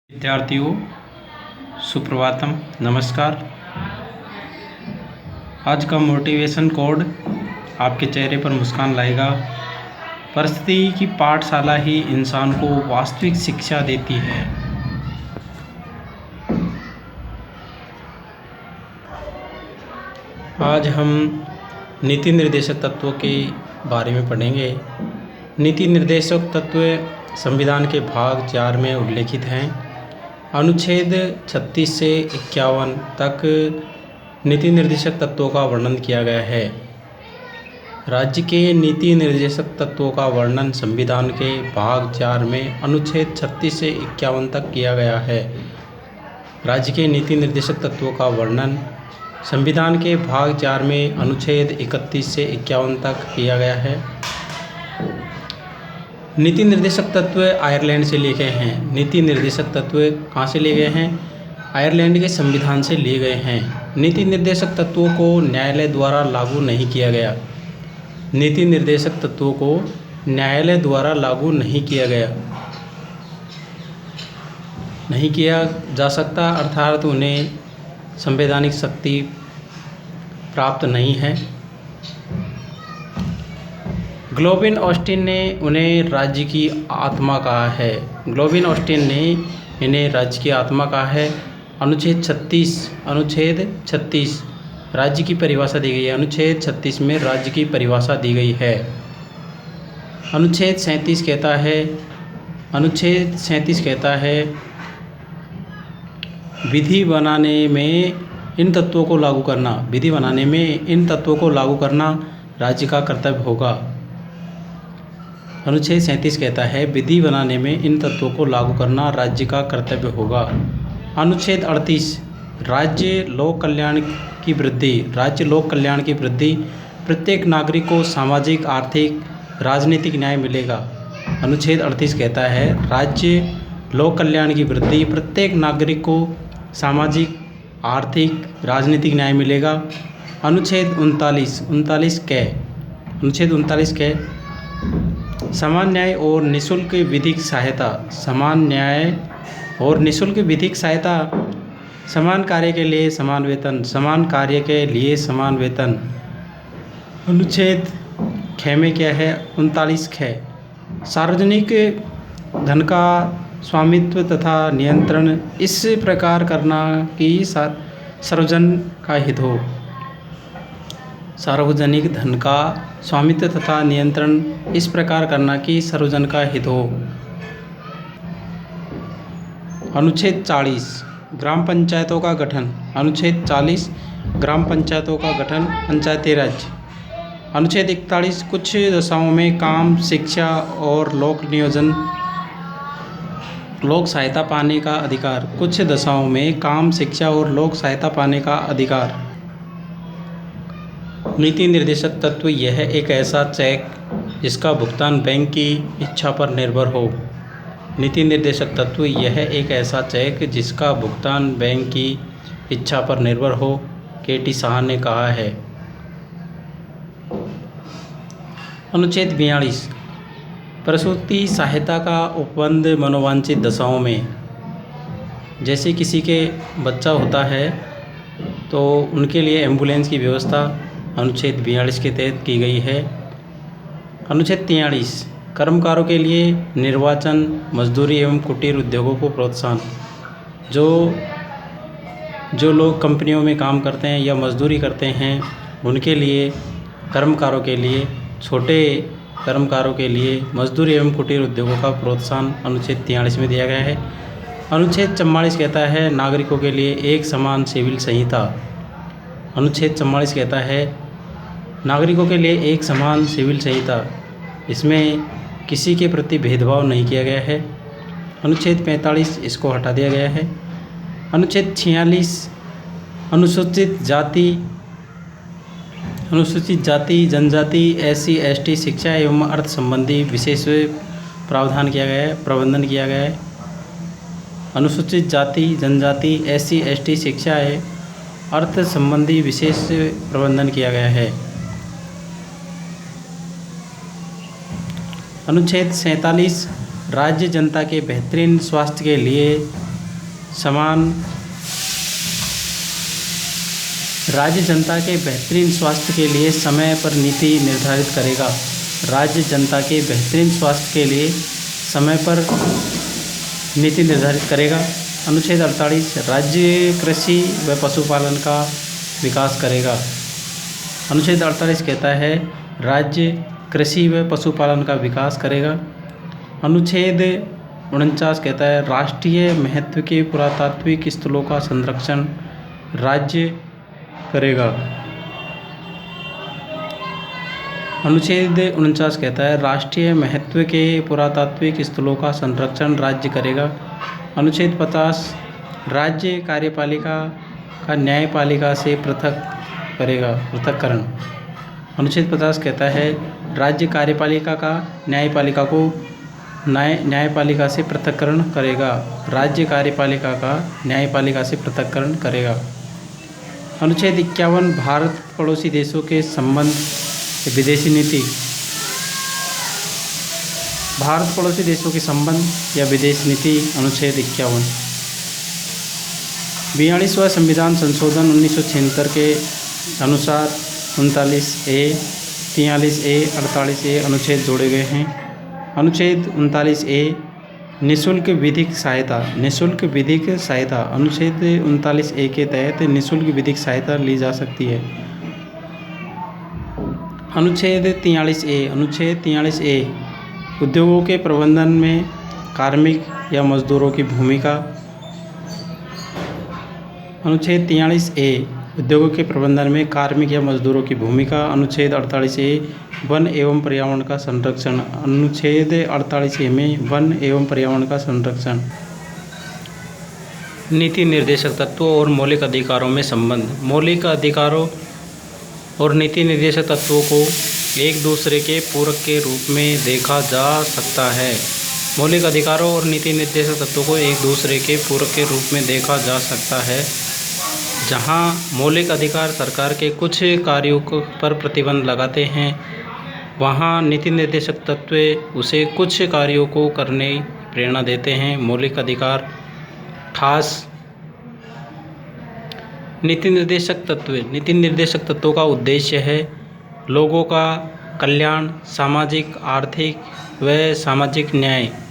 विद्यार्थियों सुप्रभातम, नमस्कार। आज का मोटिवेशन कोड आपके चेहरे पर मुस्कान लाएगा। परिस्थिति की पाठशाला ही इंसान को वास्तविक शिक्षा देती है। आज हम नीति निर्देशक तत्वों के बारे में पढ़ेंगे। नीति निर्देशक तत्व संविधान के भाग 4 में उल्लेखित हैं। अनुच्छेद 36 से 51 तक नीति निर्देशक तत्वों का वर्णन किया गया है। राज्य के नीति निर्देशक तत्वों का वर्णन संविधान के भाग 4 में अनुच्छेद 36 से 51 तक किया गया है। राज्य के नीति निर्देशक तत्वों का वर्णन संविधान के भाग 4 में अनुच्छेद 31 से 51 तक किया गया है। नीति निर्देशक तत्व आयरलैंड से लिए गए हैं। नीति निर्देशक तत्व कहाँ से लिए गए हैं? आयरलैंड के संविधान से लिए गए हैं। नीति निर्देशक तत्वों को न्यायालय द्वारा लागू नहीं किया गया। नीति निर्देशक तत्वों को न्यायालय द्वारा लागू नहीं किया गया, नहीं किया जा सकता, अर्थात उन्हें संवैधानिक शक्ति प्राप्त नहीं है। ग्लोबिन ऑस्टिन ने उन्हें राज्य की आत्मा कहा है। ग्लोबिन ऑस्टिन ने इन्हें राज्य की आत्मा कहा है। अनुच्छेद 36 राज्य की परिभाषा दी गई है। अनुच्छेद 36 में राज्य की परिभाषा दी गई है। अनुच्छेद 37 कहता है विधि बनाने में इन तत्वों को लागू करना, विधि बनाने में इन तत्वों को लागू करना राज्य का कर्तव्य होगा। अनुच्छेद 37 कहता है विधि बनाने में इन तत्वों को लागू करना राज्य का कर्तव्य होगा। अनुच्छेद 38 राज्य लोक कल्याण की वृद्धि, राज्य लोक कल्याण की वृद्धि, प्रत्येक नागरिक को सामाजिक, आर्थिक, राजनीतिक न्याय मिलेगा। अनुच्छेद 38 कहता है राज्य लोक कल्याण की वृद्धि, प्रत्येक नागरिक को सामाजिक, आर्थिक, राजनीतिक न्याय मिलेगा। अनुच्छेद 39 के समान न्याय और निःशुल्क विधिक सहायता, समान न्याय और निःशुल्क विधिक सहायता, समान कार्य के लिए समान वेतन, समान कार्य के लिए समान वेतन। अनुच्छेद 6 में क्या है? 39 सार्वजनिक धन का स्वामित्व तथा नियंत्रण इस प्रकार करना कि सर्वजन का हित हो। सार्वजनिक धन का स्वामित्व तथा नियंत्रण इस प्रकार करना कि सर्वजन का हित हो। अनुच्छेद 40 ग्राम पंचायतों का गठन। अनुच्छेद 40 ग्राम पंचायतों का गठन, पंचायती राज। अनुच्छेद 41 कुछ दशाओं में काम, शिक्षा और लोक नियोजन, लोक सहायता पाने का अधिकार। कुछ दशाओं में काम, शिक्षा और लोक सहायता पाने का अधिकार। नीति निर्देशक तत्व यह एक ऐसा चेक जिसका भुगतान बैंक की इच्छा पर निर्भर हो। नीति निर्देशक तत्व यह एक ऐसा चेक जिसका भुगतान बैंक की इच्छा पर निर्भर हो, के.टी. साहा ने कहा है। अनुच्छेद 42 प्रसूति सहायता का उपबंध मनोवांछित दशाओं में, जैसे किसी के बच्चा होता है तो उनके लिए एम्बुलेंस की व्यवस्था अनुच्छेद 42 के तहत की गई है। अनुच्छेद 43 कर्मकारों के लिए निर्वाचन, मजदूरी एवं कुटीर उद्योगों को प्रोत्साहन। जो लोग कंपनियों में काम करते हैं या मजदूरी करते हैं उनके लिए, कर्मकारों के लिए, छोटे कर्मकारों के लिए मजदूरी एवं कुटीर उद्योगों का प्रोत्साहन अनुच्छेद 43 में दिया गया है। अनुच्छेद 44 कहता है नागरिकों के लिए एक समान सिविल संहिता। अनुच्छेद 44 कहता है नागरिकों के लिए एक समान सिविल संहिता, इसमें किसी के प्रति भेदभाव नहीं किया गया है। अनुच्छेद 45 इसको हटा दिया गया है। अनुच्छेद 46 अनुसूचित जाति, जनजाति, SC/ST शिक्षा एवं अर्थ संबंधी विशेष प्रावधान किया गया है, प्रबंधन किया गया है। अनुसूचित जाति, जनजाति, SC/ST शिक्षा है, अर्थ संबंधी विशेष प्रबंधन किया गया है। अनुच्छेद 47 राज्य जनता के बेहतरीन स्वास्थ्य के लिए समान राज्य जनता के बेहतरीन स्वास्थ्य के लिए समय पर नीति निर्धारित करेगा। राज्य जनता के बेहतरीन स्वास्थ्य के लिए समय पर नीति निर्धारित करेगा। अनुच्छेद 48 राज्य कृषि व पशुपालन का विकास करेगा। अनुच्छेद 48 कहता है राज्य कृषि व पशुपालन का विकास करेगा। अनुच्छेद 49 कहता है राष्ट्रीय महत्व के पुरातात्विक स्थलों का संरक्षण राज्य करेगा। अनुच्छेद 49 कहता है राष्ट्रीय महत्व के पुरातात्विक स्थलों का संरक्षण राज्य करेगा। अनुच्छेद 50 राज्य कार्यपालिका का न्यायपालिका से पृथक्करण। अनुच्छेद 50 कहता है राज्य कार्यपालिका का न्यायपालिका से पृथक्करण करेगा। राज्य कार्यपालिका का न्यायपालिका से पृथक्करण करेगा। अनुच्छेद 51 भारत पड़ोसी देशों के संबंध विदेशी नीति। भारत पड़ोसी देशों के संबंध या विदेश नीति। अनुच्छेद 51 42वां संविधान संशोधन 1976 के अनुसार 39A, 43A, 48A अनुच्छेद जोड़े गए हैं। अनुच्छेद 39A निःशुल्क विधिक सहायता। अनुच्छेद 39A के तहत निःशुल्क विधिक सहायता ली जा सकती है। अनुच्छेद 43A उद्योगों के प्रबंधन में कार्मिक या मजदूरों की भूमिका। अनुच्छेद 43A उद्योगों के प्रबंधन में कार्मिक या मजदूरों की भूमिका। अनुच्छेद 48A वन एवं पर्यावरण का संरक्षण। अनुच्छेद 48A में वन एवं पर्यावरण का संरक्षण। नीति निर्देशक तत्वों और मौलिक अधिकारों में संबंध। मौलिक अधिकारों और नीति निर्देशक तत्वों को एक दूसरे के पूरक के रूप में देखा जा सकता है। मौलिक अधिकारों और नीति निर्देशक तत्वों को एक दूसरे के पूरक के रूप में देखा जा सकता है। जहां मौलिक अधिकार सरकार के कुछ कार्यों पर प्रतिबंध लगाते हैं, वहां नीति निर्देशक तत्व उसे कुछ कार्यों को करने की प्रेरणा देते हैं। मौलिक अधिकार खास नीति निर्देशक तत्वों का उद्देश्य है लोगों का कल्याण, सामाजिक, आर्थिक व सामाजिक न्याय